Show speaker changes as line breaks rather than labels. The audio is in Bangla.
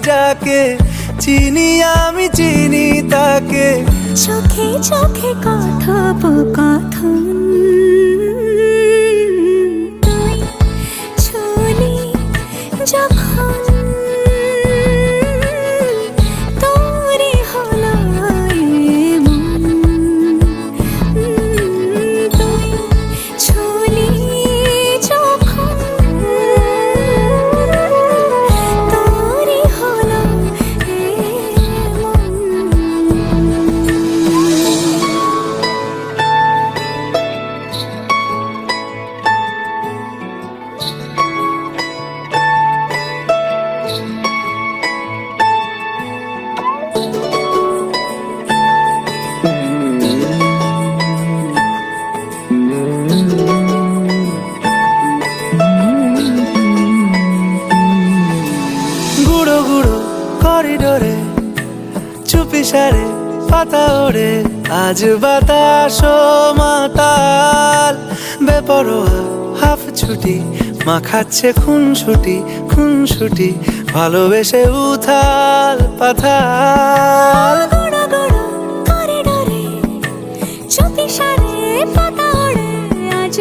যাকে চিনি আমি চিনি তাকে।
চোখে চোখে কথোপকথন, তুই ছুলি যখন তোরে হলো এমন, তুই ছুলি যখন তোরে হলো এমন।
গুঁড়ো গুঁড়ো করিডোরে চুপি সারে পাতা ওড়ে, আজ বাতাস মাতাল বেপরোয়া হাফ ছুটি, মাখাচ্ছে খুনসুটি খুনসুটি, ভালোবেসে উথাল পাথাল।
গুঁড়ো গুঁড়ো করিডোরে চুপি সারে পাতা ওড়ে, আজ